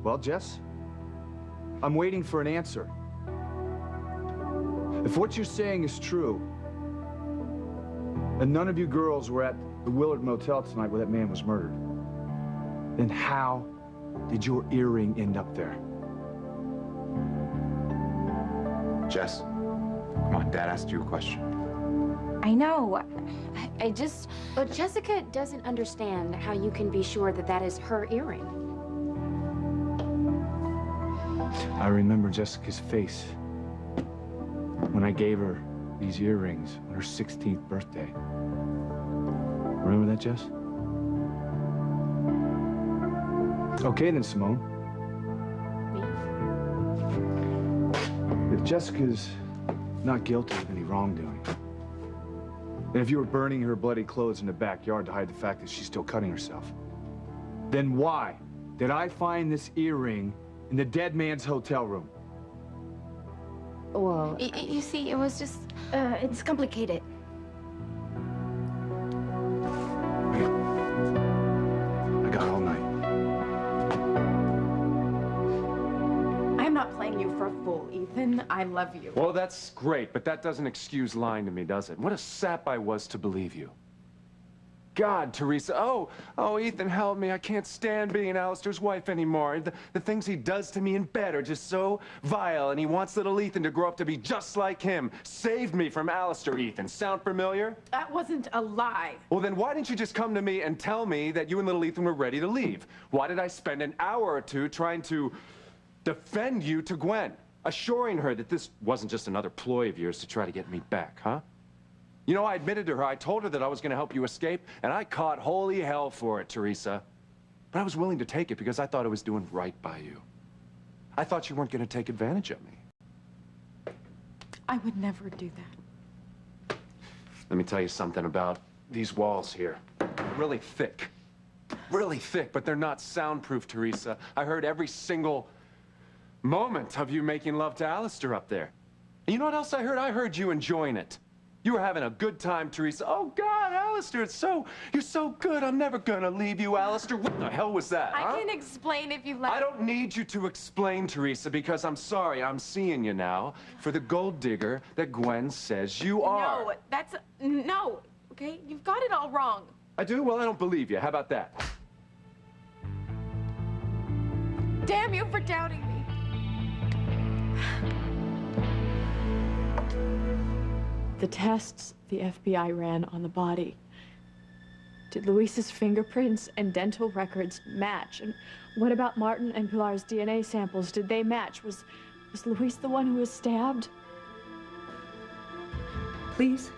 Well, Jess, I'm waiting for an answer. If what you're saying is true, and none of you girls were at the Willard Motel tonight where that man was murdered, then how did your earring end up there? Jess, come on, Dad asked you a question. I know. I just... But Jessica doesn't understand how you can be sure that that is her earring. I remember Jessica's face when I gave her these earrings on her 16th birthday. Remember that, Jess? Okay then, Simone. Me? If Jessica's not guilty of any wrongdoing, and if you were burning her bloody clothes in the backyard to hide the fact that she's still cutting herself, then why did I find this earring in the dead man's hotel room? Well, you see, it was just... it's complicated. I got all night. I'm not playing you for a fool, Ethan. I love you. Well, that's great, but that doesn't excuse lying to me, does it? What a sap I was to believe you. God, Teresa. Oh, Ethan, help me. I can't stand being Alistair's wife anymore. The things he does to me in bed are just so vile, and he wants little Ethan to grow up to be just like him. Save me from Alistair, Ethan. Sound familiar? That wasn't a lie. Well, then why didn't you just come to me and tell me that you and little Ethan were ready to leave? Why did I spend an hour or two trying to defend you to Gwen, assuring her that this wasn't just another ploy of yours to try to get me back, huh? You know, I admitted to her, I told her that I was going to help you escape, and I caught holy hell for it, Teresa. But I was willing to take it because I thought I was doing right by you. I thought you weren't going to take advantage of me. I would never do that. Let me tell you something about these walls here. They're really thick, but they're not soundproof, Teresa. I heard every single moment of you making love to Alistair up there. And you know what else I heard? I heard you enjoying it. You were having a good time, Teresa. Oh, God, Alistair, you're so good. I'm never gonna leave you, Alistair. What the hell was that, huh? I can explain if you like. I don't need you to explain, Teresa, because I'm sorry, I'm seeing you now for the gold digger that Gwen says you are. No, okay? You've got it all wrong. I do? Well, I don't believe you. How about that? Damn you for doubting me. The tests the FBI ran on the body. Did Luis's fingerprints and dental records match? And what about Martin and Pilar's DNA samples? Did they match? Was Luis the one who was stabbed? Please,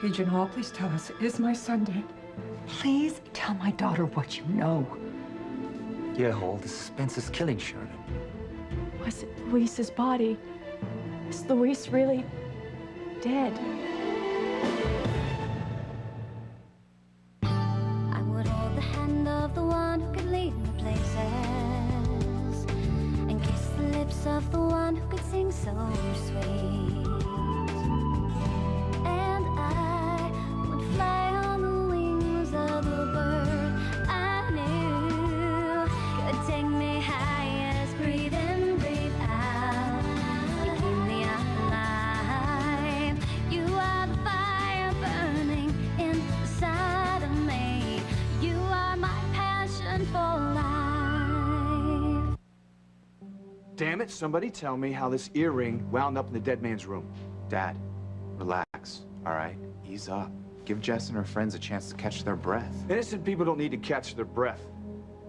Agent Hall, please tell us, is my son dead? Please tell my daughter what you know. Yeah, Hall, the suspense is killing Sherman. Was it Luis's body? Is Luis really dead? I would hold the hand of the one who could lead me places and kiss the lips of the one who could sing so sweet. And I would fly on the wings of the bird I knew could take me high as breathe in, breathe out. You keep me alive. You are the fire burning inside of me. You are my passion for life. Damn it, somebody tell me how this earring wound up in the dead man's room. Dad, relax, all right? Ease up. Give Jess and her friends a chance to catch their breath. Innocent people don't need to catch their breath.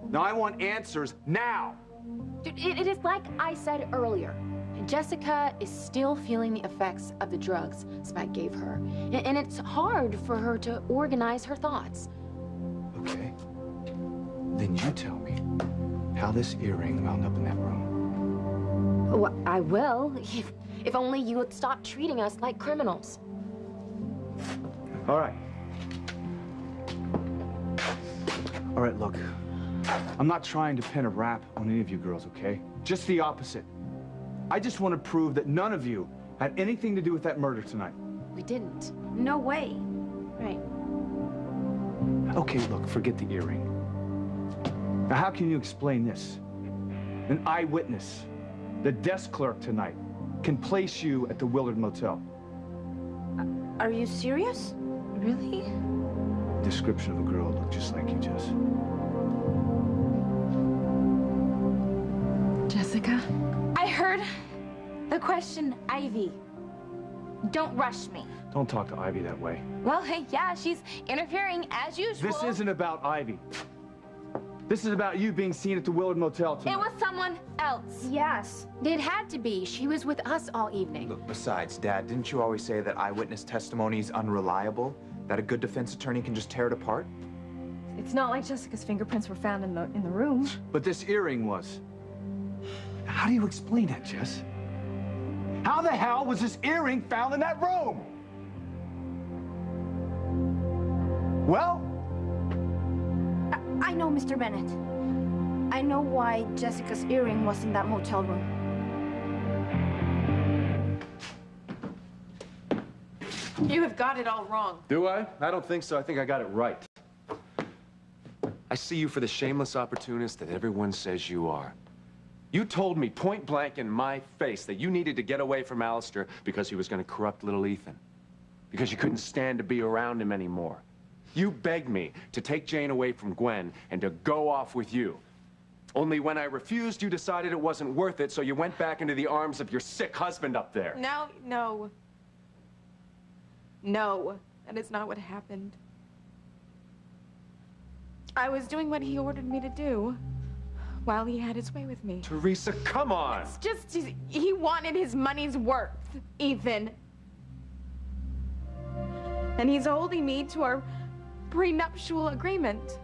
Now I want answers now. Dude, it is like I said earlier. Jessica is still feeling the effects of the drugs Spike gave her. And it's hard for her to organize her thoughts. Okay. Then you tell me how this earring wound up in that room. Well, I will, if only you would stop treating us like criminals. All right. All right, look. I'm not trying to pin a rap on any of you girls, okay? Just the opposite. I just want to prove that none of you had anything to do with that murder tonight. We didn't. No way. Right. Okay, look, forget the earring. Now, how can you explain this? an eyewitness, the desk clerk tonight, can place you at the Willard Motel. Are you serious? Really? Description of a girl who looked just like you, Jess. Jessica? I heard the question, Ivy. Don't rush me. Don't talk to Ivy that way. Well, hey, yeah, she's interfering as usual. This isn't about Ivy. This is about you being seen at the Willard Motel tonight. It was someone else. Yes, it had to be. She was with us all evening. Look, besides, Dad, didn't you always say that eyewitness testimony is unreliable? That a good defense attorney can just tear it apart? It's not like Jessica's fingerprints were found in the room. But this earring was. How do you explain that, Jess? How the hell was this earring found in that room? Well? I know, Mr. Bennett. I know why Jessica's earring was in that motel room. You have got it all wrong. Do I? I don't think so. I think I got it right. I see you for the shameless opportunist that everyone says you are. You told me point blank in my face that you needed to get away from Alistair because he was going to corrupt little Ethan. Because you couldn't stand to be around him anymore. You begged me to take Jane away from Gwen and to go off with you. Only when I refused, you decided it wasn't worth it, so you went back into the arms of your sick husband up there. No. No, that is not what happened. I was doing what he ordered me to do while he had his way with me. Teresa, come on! It's just, he wanted his money's worth, Ethan. And he's holding me to our prenuptial agreement.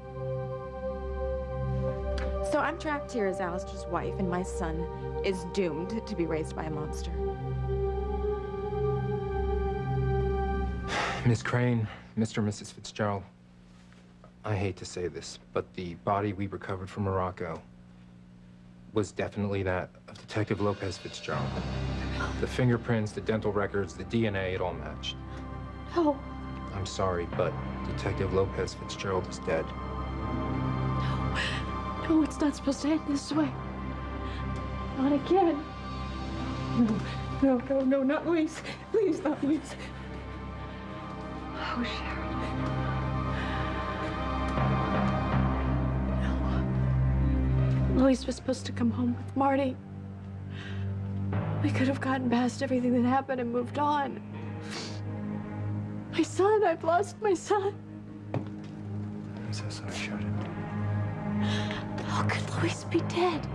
So I'm trapped here as Alistair's wife, and my son is doomed to be raised by a monster. Miss Crane, Mr. and Mrs. Fitzgerald, I hate to say this, but the body we recovered from Morocco was definitely that of Detective Lopez Fitzgerald. The fingerprints, the dental records, the DNA, it all matched. No. I'm sorry, but Detective Lopez Fitzgerald is dead. No, it's not supposed to end this way. Not again. No, not Louise. Please, not Louise. Oh, Sharon. No. Louise was supposed to come home with Marty. We could have gotten past everything that happened and moved on. My son, I've lost my son. I'm so sorry, Sharon. How could Louise be dead?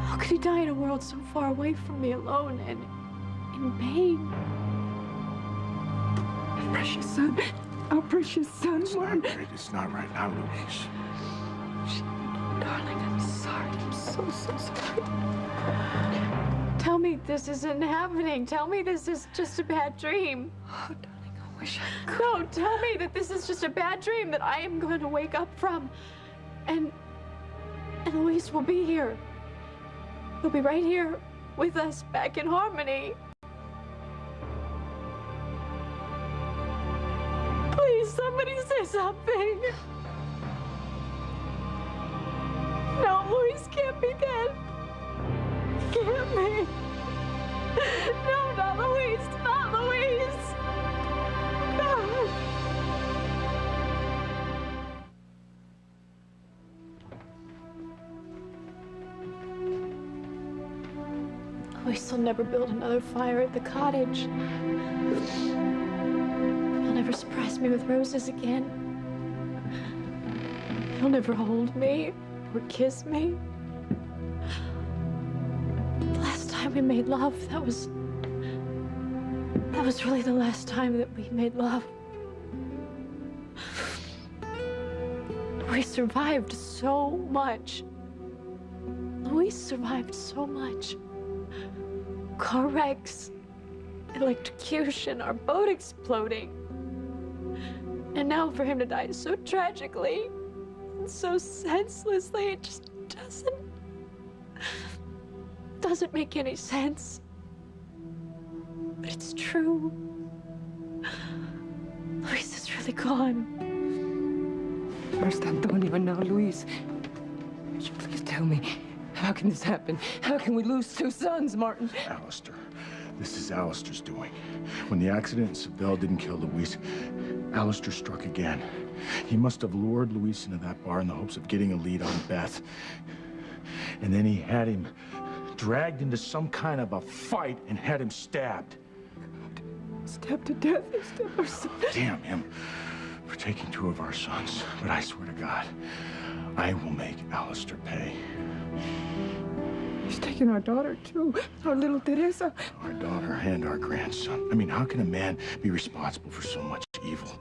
How could he die in a world so far away from me, alone and in pain? Precious son. Our precious son. It's not right now, Louise. Darling, I'm sorry. I'm so sorry. Tell me this isn't happening. Tell me this is just a bad dream. Oh, darling, I wish I could. No, tell me that this is just a bad dream that I am going to wake up from. And Louise will be here. He'll be right here with us, back in harmony. Please, somebody say something. No, Louise can't be dead. Can't be. No, not Louise. Not Louise. God. Louise will never build another fire at the cottage. He'll never surprise me with roses again. He'll never hold me or kiss me. The last time we made love, that was really the last time that we made love. We survived so much. Louise survived so much. Car wrecks, electrocution, our boat exploding. And now for him to die so tragically, and so senselessly, it just doesn't make any sense. But it's true. Luis is really gone. First Antonio and now Luis. Would you please tell me, How can this happen? How can we lose 2 sons, Martin? Alistair. This is Alistair's doing. When the accident in Seville didn't kill Luis, Alistair struck again. He must have lured Luis into that bar in the hopes of getting a lead on Beth. And then he had him dragged into some kind of a fight and had him stabbed. Stabbed to death instead of son. Damn him for taking 2 of our sons. But I swear to God, I will make Alistair pay. He's taken our daughter, too. Our little Teresa. Our daughter and our grandson. I mean, how can a man be responsible for so much evil?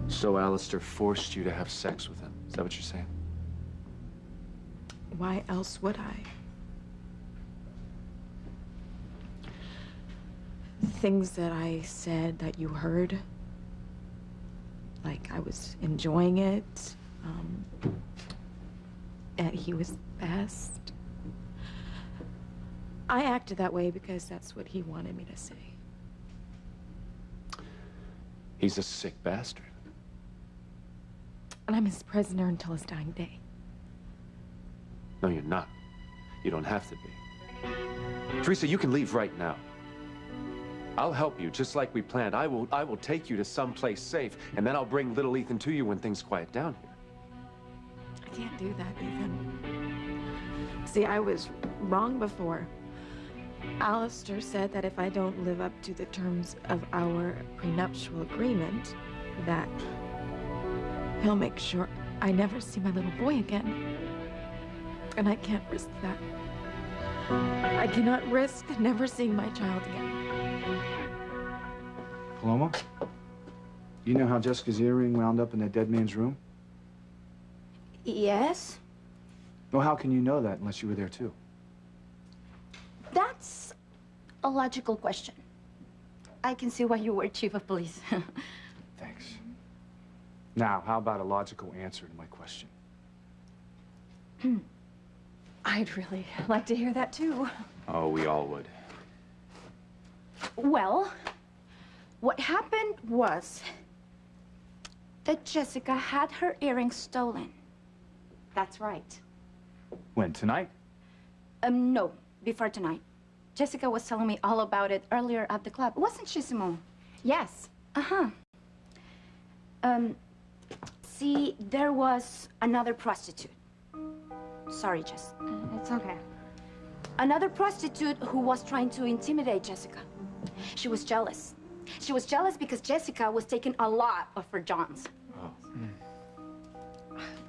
So Alistair forced you to have sex with him. Is that what you're saying? Why else would I? Things that I said that you heard, like I was enjoying it, that he was best. I acted that way because that's what he wanted me to say. He's a sick bastard. And I'm his prisoner until his dying day. No, you're not. You don't have to be. Teresa, you can leave right now. I'll help you, just like we planned. I will take you to someplace safe, and then I'll bring little Ethan to you when things quiet down here. I can't do that, Ethan. See, I was wrong before. Alistair said that if I don't live up to the terms of our prenuptial agreement, that he'll make sure I never see my little boy again. And I can't risk that. I cannot risk never seeing my child again. Paloma? You know how Jessica's earring wound up in that dead man's room? Yes? Well, how can you know that unless you were there too? That's a logical question. I can see why you were chief of police. Thanks. Now, how about a logical answer to my question? I'd really like to hear that, too. Oh, we all would. Well, what happened was that Jessica had her earrings stolen. That's right. When, tonight? No, before tonight. Jessica was telling me all about it earlier at the club. Wasn't she, Simone? Yes. Uh-huh. See, there was another prostitute. Sorry, Jess. It's okay. Another prostitute who was trying to intimidate Jessica. She was jealous. She was jealous because Jessica was taking a lot of her Johns.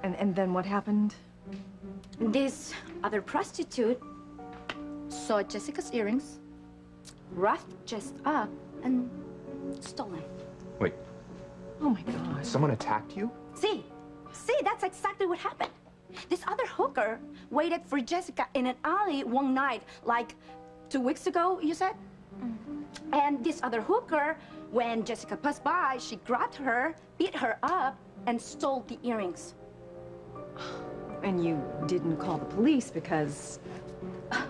And then what happened? This other prostitute saw Jessica's earrings, roughed Jess up, and stole them. Wait, Oh, my God. someone attacked you? See, that's exactly what happened. This other hooker waited for Jessica in an alley one night, like 2 weeks ago, you said? And this other hooker, when Jessica passed by, she grabbed her, beat her up, and stole the earrings. And you didn't call the police because...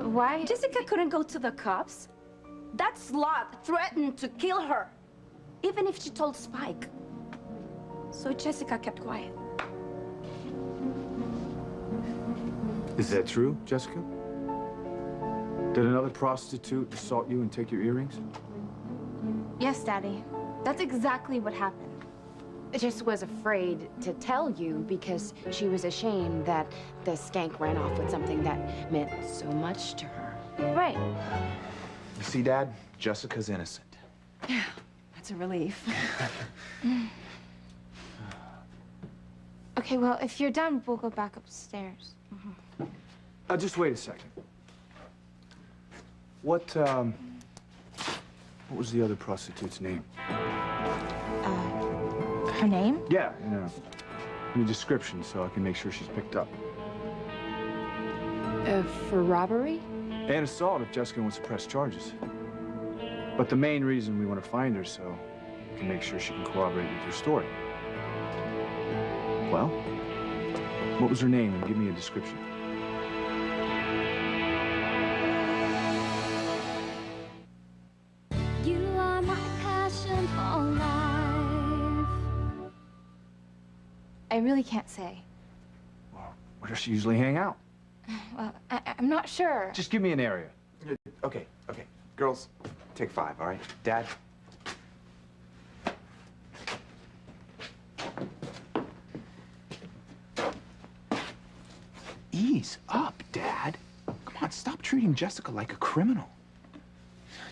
Why? Jessica couldn't go to the cops. That slut threatened to kill her, even if she told Spike. So Jessica kept quiet. Is that true, Jessica? Did another prostitute assault you and take your earrings? Yes, Daddy. That's exactly what happened. Jess was afraid to tell you because she was ashamed that the skank ran off with something that meant so much to her. Right. You see, Dad? Jessica's innocent. Yeah, that's a relief. Okay, well, if you're done, we'll go back upstairs. Just wait a second. What was the other prostitute's name? Her name? Yeah, in the description so I can make sure she's picked up. For robbery? And assault if Jessica wants to press charges. But the main reason we want to find her so we can make sure she can corroborate with your story. Well, what was her name and give me a description? You are my passion for life. I really can't say. Where does she usually hang out? Well, I'm not sure. Just give me an area. Okay. Girls, take 5, all right? Dad? Ease up, Dad. Come on, stop treating Jessica like a criminal.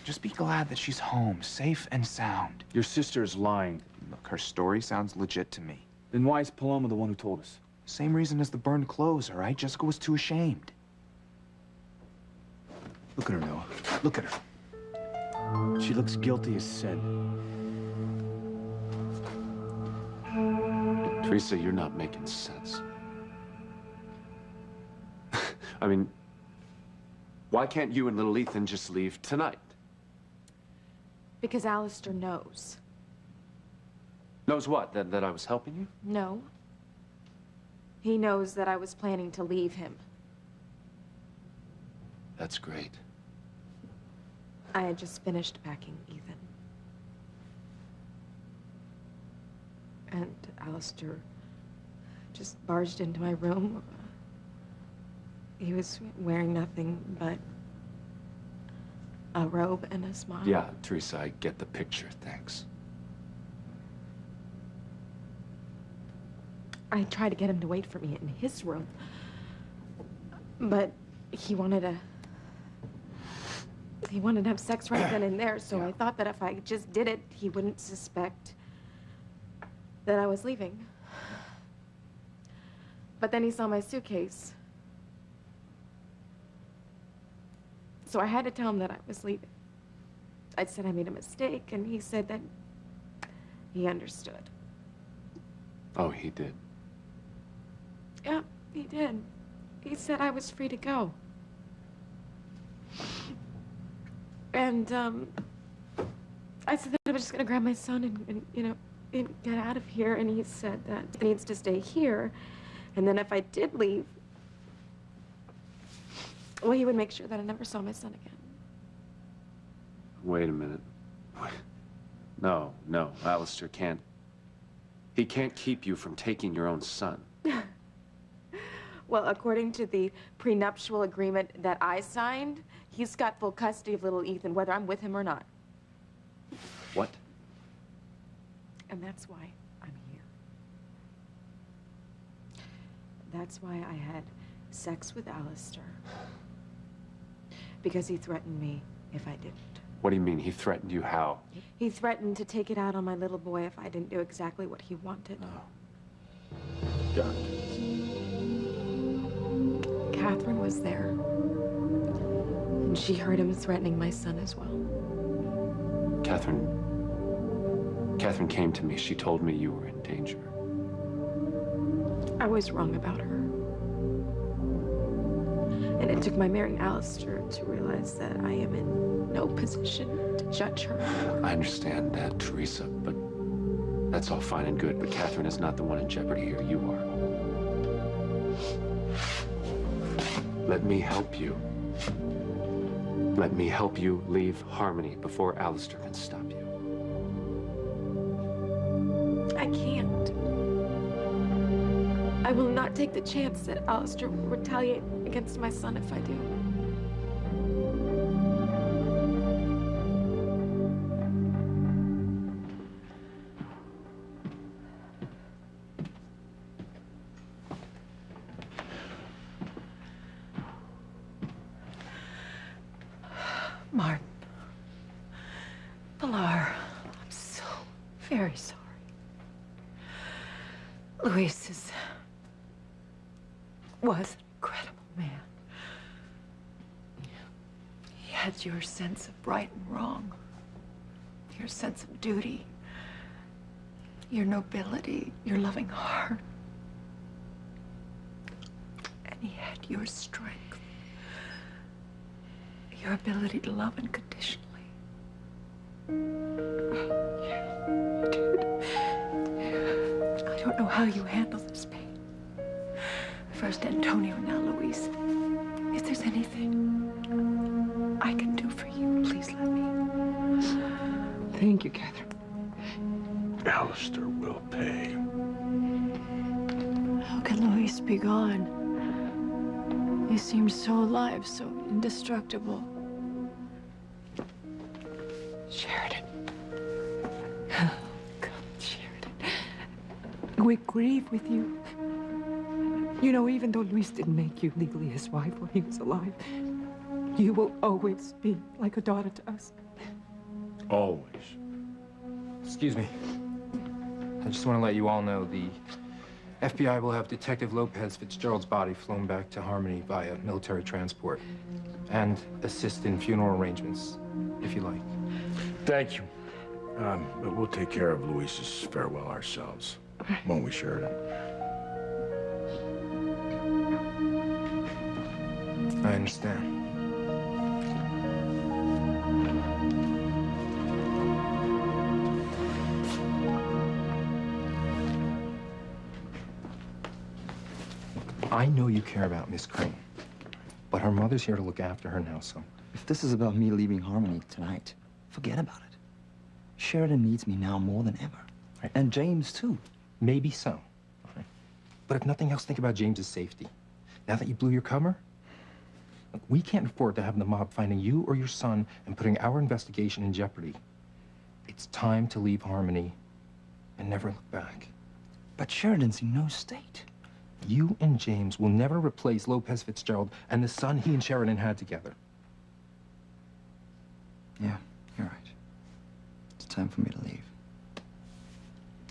Just be glad that she's home, safe and sound. Your sister's lying. Look, her story sounds legit to me. Then why is Paloma the one who told us? Same reason as the burned clothes, all right? Jessica was too ashamed. Look at her, Noah. Look at her. She looks guilty as sin. Teresa, you're not making sense. I mean, why can't you and little Ethan just leave tonight? Because Alistair knows. Knows what? That I was helping you? No. He knows that I was planning to leave him. That's great. I had just finished packing Ethan. And Alistair just barged into my room. He was wearing nothing but a robe and a smile. Yeah, Teresa, I get the picture, thanks. I tried to get him to wait for me in his room. But he wanted to have sex right then and there, so I thought that if I just did it, he wouldn't suspect that I was leaving. But then he saw my suitcase. So I had to tell him that I was leaving. I said I made a mistake, and he said that he understood. Oh, he did? Yeah, he did. He said I was free to go. And, I said that I was just gonna grab my son and get out of here, and he said that he needs to stay here, and then if I did leave, well, he would make sure that I never saw my son again. Wait a minute. No, Alistair can't. He can't keep you from taking your own son. Well, according to the prenuptial agreement that I signed, he's got full custody of little Ethan, whether I'm with him or not. What? And that's why I'm here. That's why I had sex with Alistair. Because he threatened me if I didn't. What do you mean? He threatened you how? He threatened to take it out on my little boy if I didn't do exactly what he wanted. Got it. Catherine was there. And she heard him threatening my son as well. Catherine came to me. She told me you were in danger. I was wrong about her. And it took my marrying Alistair to realize that I am in no position to judge her. I understand that, Teresa, but that's all fine and good. But Catherine is not the one in jeopardy here. You are. Let me help you. Let me help you leave Harmony before Alistair can stop you. I can't. I will not take the chance that Alistair will retaliate against my son if I do. Martin. Pilar, I'm so very sorry. Luis was an incredible man. He had your sense of right and wrong, your sense of duty, your nobility, your loving heart. And he had your strength, your ability to love unconditionally. You did. I don't know how you handle this pain. First Antonio, now Luis. If there's anything I can do for you, please let me. Thank you, Catherine. Alistair will pay. could Luis be gone? He seemed so alive, so indestructible. Sheridan. Oh, God, Sheridan. We grieve with you. You know, even though Luis didn't make you legally his wife while he was alive, you will always be like a daughter to us. Always. Excuse me. I just want to let you all know the FBI will have Detective Lopez Fitzgerald's body flown back to Harmony via military transport and assist in funeral arrangements, if you like. Thank you. But we'll take care of Luis's farewell ourselves. Won't we, Sheridan? I understand. I know you care about Miss Crane, but her mother's here to look after her now, so... If this is about me leaving Harmony tonight, forget about it. Sheridan needs me now more than ever. Right. And James, too. Maybe so. Right. But if nothing else, think about James's safety. Now that you blew your cover, look, we can't afford to have the mob finding you or your son and putting our investigation in jeopardy. It's time to leave Harmony and never look back. But Sheridan's in no state. You and James will never replace Lopez Fitzgerald and the son he and Sheridan had together. Yeah, you're right. It's time for me to leave.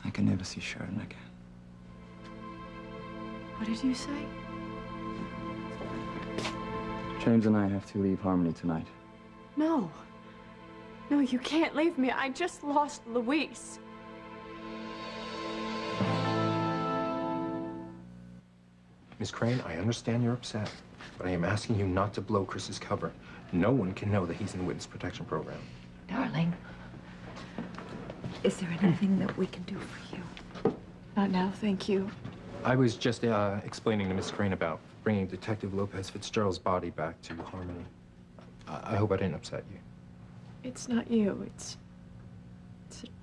I can never see Sheridan again. What did you say? James and I have to leave Harmony tonight. No. No, you can't leave me. I just lost Luis. Miss Crane, I understand you're upset, but I am asking you not to blow Chris's cover. No one can know that he's in the witness protection program. Darling, is there anything that we can do for you? Not now, thank you. I was just explaining to Miss Crane about bringing Detective Lopez Fitzgerald's body back to Harmony. I hope I didn't upset you. It's not you. It's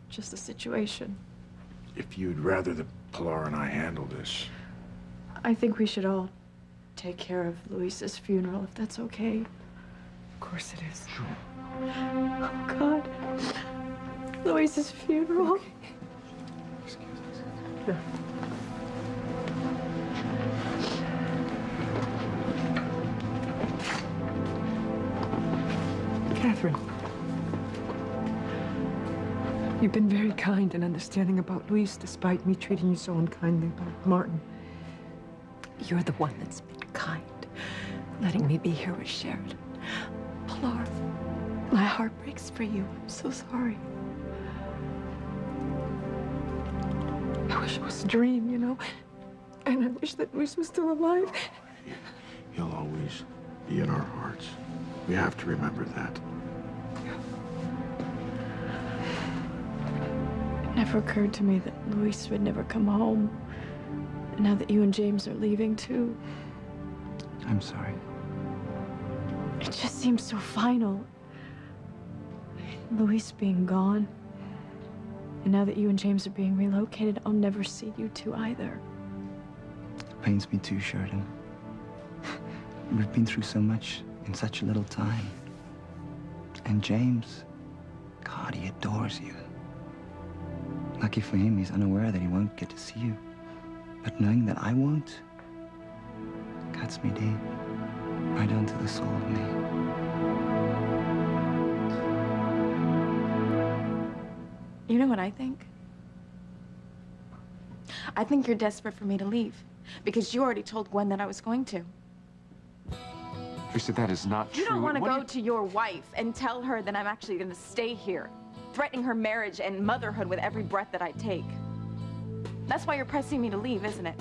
just a situation. If you'd rather that Pilar and I handle this. I think we should all take care of Luis's funeral, if that's okay. Of course it is. Sure. Oh, God. Luis's funeral. Okay. Excuse us. Catherine, you've been very kind and understanding about Luis, despite me treating you so unkindly about Martin. You're the one that's been kind, letting me be here with Sheridan. Pilar, my heart breaks for you. I'm so sorry. I wish it was a dream, you know? And I wish that Luis was still alive. He'll always be in our hearts. We have to remember that. It never occurred to me that Luis would never come home. Now that you and James are leaving, too. I'm sorry. It just seems so final. Luis being gone. And now that you and James are being relocated, I'll never see you two either. It pains me too, Sheridan. We've been through so much in such a little time. And James, God, he adores you. Lucky for him, he's unaware that he won't get to see you. But knowing that I won't, cuts me deep, right down to the soul of me. You know what I think? I think you're desperate for me to leave because you already told Gwen that I was going to. Teresa, that is not true. You don't want to What go to your wife and tell her that I'm actually going to stay here, threatening her marriage and motherhood with every breath that I take. That's why you're pressing me to leave, isn't it?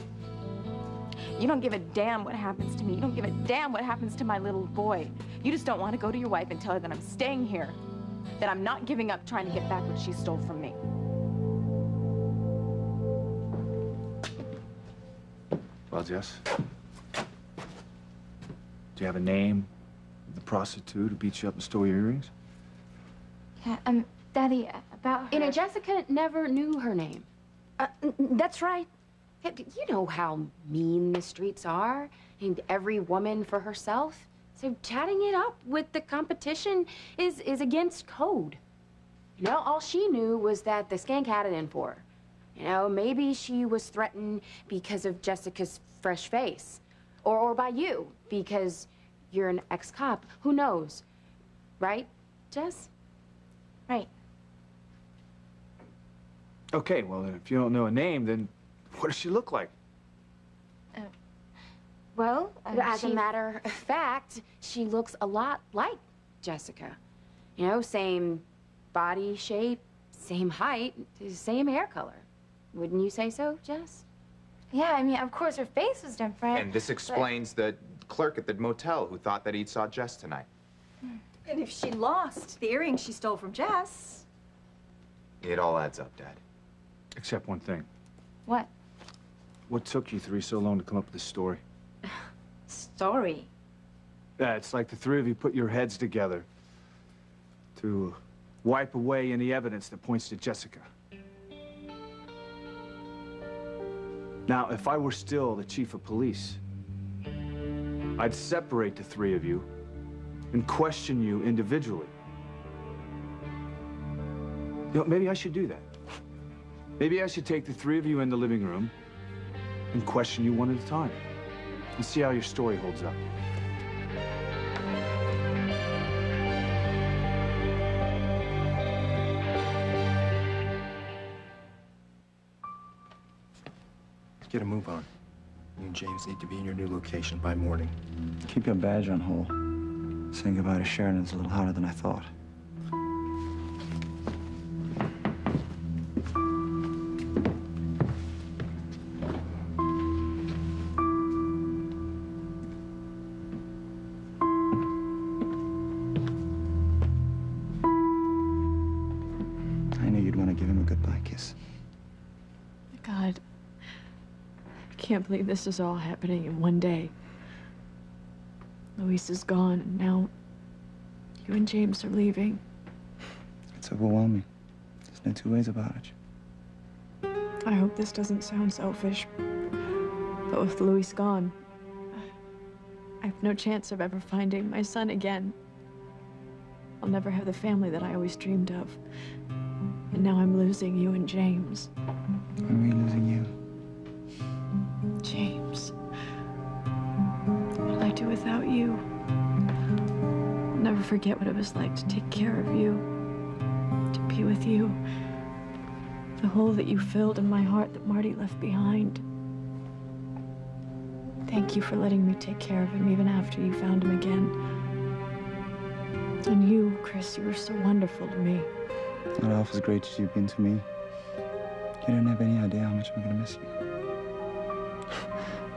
You don't give a damn what happens to me. You don't give a damn what happens to my little boy. You just don't want to go to your wife and tell her that I'm staying here, that I'm not giving up trying to get back what she stole from me. Well, Jess, do you have a name of the prostitute who beat you up and stole your earrings? Yeah, Daddy, about her... You know, Jessica never knew her name. That's right. You know how mean the streets are, and every woman for herself. So chatting it up with the competition is against code. You know, all she knew was that the skank had it in for her. You know, maybe she was threatened because of Jessica's fresh face. Or by you, because you're an ex-cop. Who knows? Right, Jess? Right. Okay, well, then if you don't know a name, then what does she look like? Well, as a matter of fact, she looks a lot like Jessica. You know, same body shape, same height, same hair color. Wouldn't you say so, Jess? Yeah, I mean, of course her face was different. And this explains the clerk at the motel who thought that he'd saw Jess tonight. And if she lost the earrings she stole from Jess... It all adds up, Dad. Except one thing. What? What took you three so long to come up with this story? Story? Yeah, it's like the three of you put your heads together to wipe away any evidence that points to Jessica. Now, if I were still the chief of police, I'd separate the three of you and question you individually. You know, maybe I should do that. Maybe I should take the three of you in the living room and question you one at a time and see how your story holds up. Get a move on. You and James need to be in your new location by morning. Keep your badge on hold. Saying goodbye to Sheridan is a little harder than I thought. I knew you'd want to give him a goodbye kiss. God, I can't believe this is all happening in one day. Luis is gone, and now you and James are leaving. It's overwhelming. There's no two ways about it. I hope this doesn't sound selfish, but with Luis gone, I have no chance of ever finding my son again. I'll never have the family that I always dreamed of. And now I'm losing you and James. Why are we losing you? James. What'll I do without you? I'll never forget what it was like to take care of you, to be with you. The hole that you filled in my heart that Marty left behind. Thank you for letting me take care of him even after you found him again. And you, Chris, you were so wonderful to me. Not half as great as you've been to me. You don't have any idea how much I'm gonna miss you.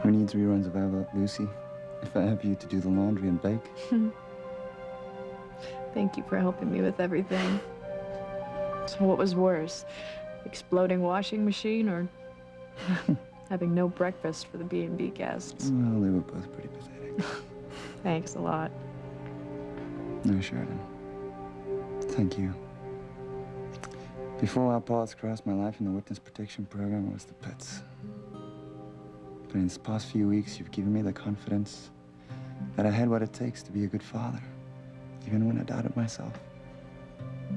Who needs reruns of I Love Lucy if I have you to do the laundry and bake? Thank you for helping me with everything. So what was worse? Exploding washing machine or having no breakfast for the B&B guests? Well, they were both pretty pathetic. Thanks a lot. No, Sheridan. Thank you. Before our paths crossed, my life in the witness protection program was the pits. But in these past few weeks, you've given me the confidence that I had what it takes to be a good father, even when I doubted myself.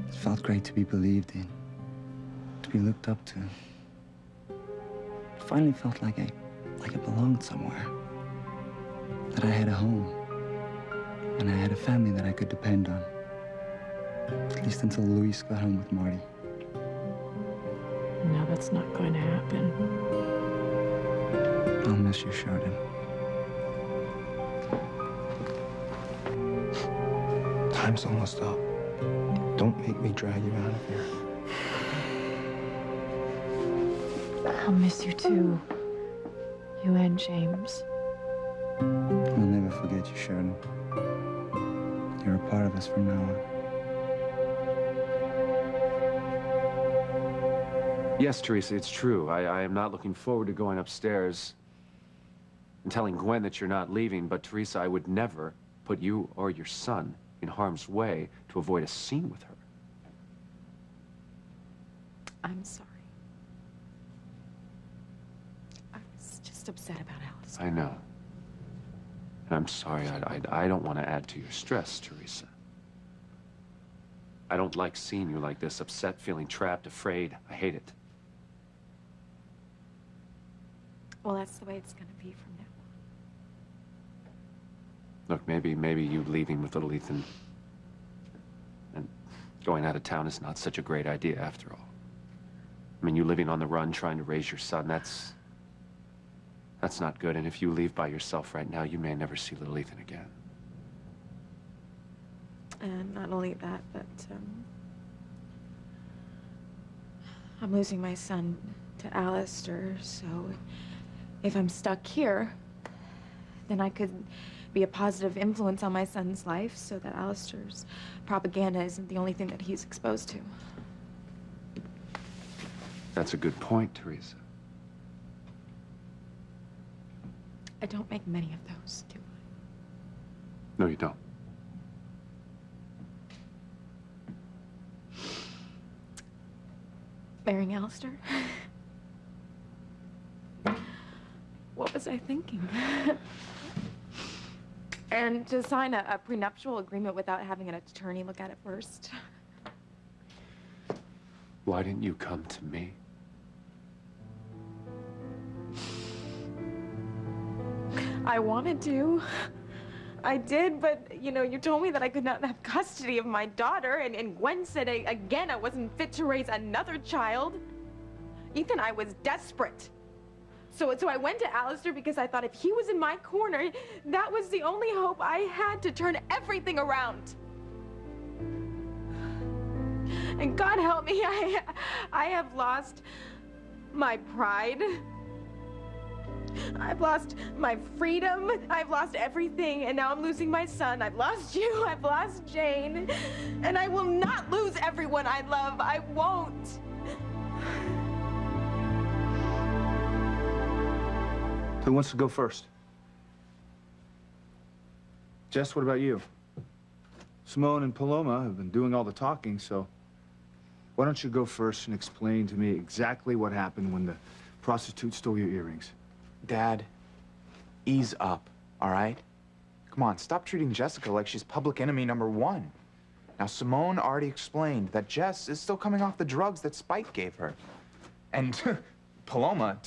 It felt great to be believed in, to be looked up to. It finally felt like I belonged somewhere, that I had a home, and I had a family that I could depend on, at least until Luis got home with Marty. No, that's not going to happen. I'll miss you, Sheridan. Time's almost up. Don't make me drag you out of here. I'll miss you too. You and James. I'll never forget you, Sheridan. You're a part of us from now on. Yes, Teresa, it's true. I am not looking forward to going upstairs and telling Gwen that you're not leaving, but Teresa, I would never put you or your son in harm's way to avoid a scene with her. I'm sorry. I'm just upset about Alice. I know. And I'm sorry, I don't want to add to your stress, Teresa. I don't like seeing you like this, upset, feeling trapped, afraid. I hate it. Well, that's the way it's gonna be from now on. Look, maybe you leaving with little Ethan and going out of town is not such a great idea after all. I mean, you living on the run, trying to raise your son, that's not good. And if you leave by yourself right now, you may never see little Ethan again. And not only that, but I'm losing my son to Alistair, so if I'm stuck here, then I could be a positive influence on my son's life so that Alistair's propaganda isn't the only thing that he's exposed to. That's a good point, Teresa. I don't make many of those, do I? No, you don't. Marrying Alistair? What was I thinking? And to sign a prenuptial agreement without having an attorney look at it first. Why didn't you come to me? I wanted to. I did, but, you know, you told me that I could not have custody of my daughter, and Gwen said, again, I wasn't fit to raise another child. Ethan, I was desperate. So I went to Alistair because I thought if he was in my corner, that was the only hope I had to turn everything around. And God help me, I have lost my pride. I've lost my freedom. I've lost everything, and now I'm losing my son. I've lost you. I've lost Jane. And I will not lose everyone I love. I won't. Who wants to go first? Jess, what about you? Simone and Paloma have been doing all the talking, so why don't you go first and explain to me exactly what happened when the prostitute stole your earrings? Dad, ease up, all right? Come on, stop treating Jessica like she's public enemy #1. Now, Simone already explained that Jess is still coming off the drugs that Spike gave her. And Paloma,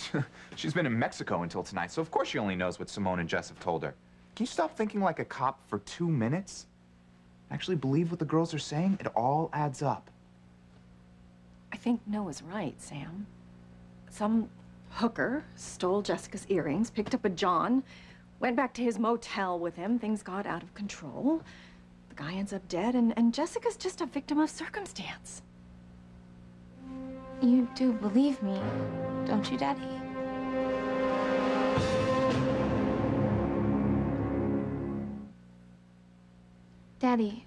she's been in Mexico until tonight, so of course she only knows what Simone and Jess have told her. Can you stop thinking like a cop for 2 minutes? Actually believe what the girls are saying? It all adds up. I think Noah's right, Sam. Some hooker stole Jessica's earrings, picked up a John, went back to his motel with him. Things got out of control. The guy ends up dead, and Jessica's just a victim of circumstance. You do believe me, don't you, Daddy? Daddy,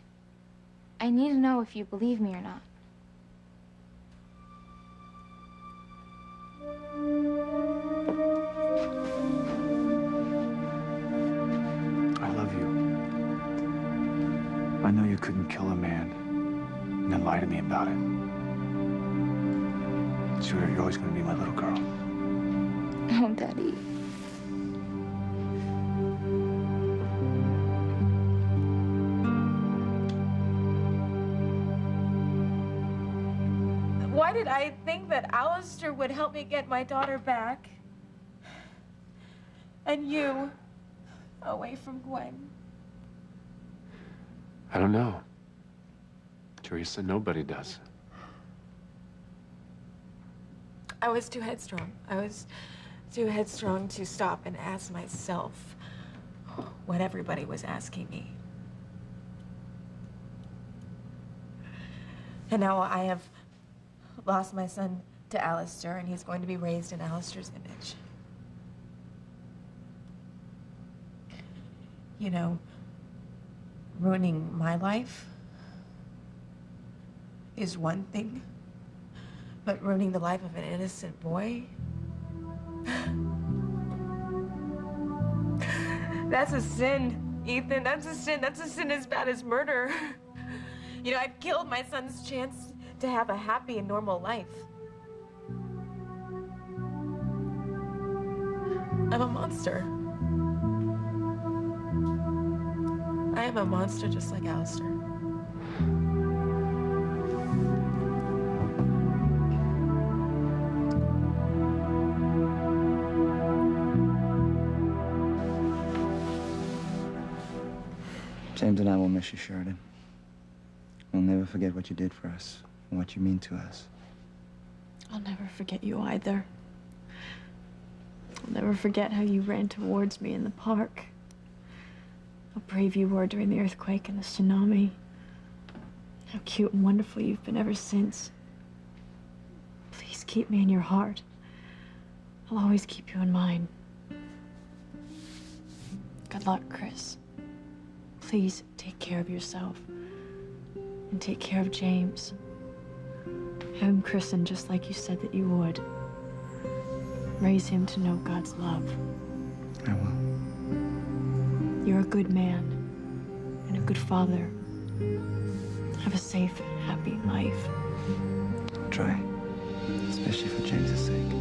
I need to know if you believe me or not. I love you. I know you couldn't kill a man and then lie to me about it. Sweetheart, you're always going to be my little girl. Oh, Daddy. Why did I think that Alistair would help me get my daughter back? And you, away from Gwen? I don't know. Teresa, nobody does. I was too headstrong. I was too headstrong to stop and ask myself what everybody was asking me. And now I have lost my son to Alistair, and he's going to be raised in Alistair's image. You know, ruining my life is one thing, but ruining the life of an innocent boy? That's a sin, Ethan. That's a sin. That's a sin as bad as murder. You know, I've killed my son's chance to have a happy and normal life. I'm a monster. I am a monster just like Alistair. James and I will miss you, Sheridan. We'll never forget what you did for us and what you mean to us. I'll never forget you either. I'll never forget how you ran towards me in the park. How brave you were during the earthquake and the tsunami. How cute and wonderful you've been ever since. Please keep me in your heart. I'll always keep you in mind. Good luck, Chris. Please take care of yourself. And take care of James. Have him christened just like you said that you would. Raise him to know God's love. I will. You're a good man and a good father. Have a safe and happy life. I'll try. Especially for James's sake.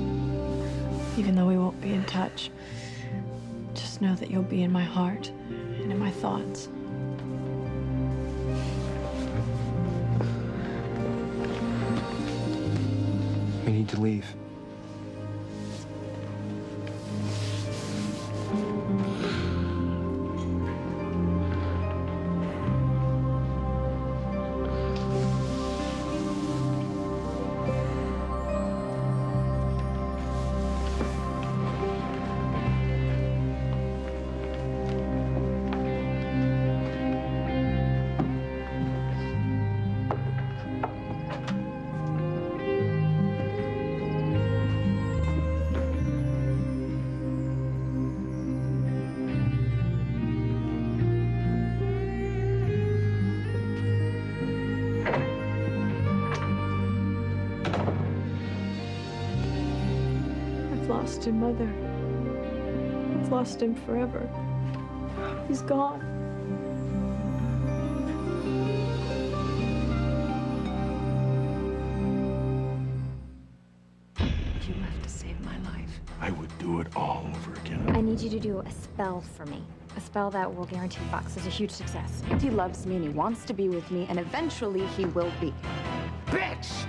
Even though we won't be in touch, just know that you'll be in my heart and in my thoughts. We need to leave. Lost him, Mother. I've lost him forever. He's gone. You left to save my life. I would do it all over again. I need you to do a spell for me. A spell that will guarantee Fox is a huge success. He loves me and he wants to be with me, and eventually he will be. Bitch!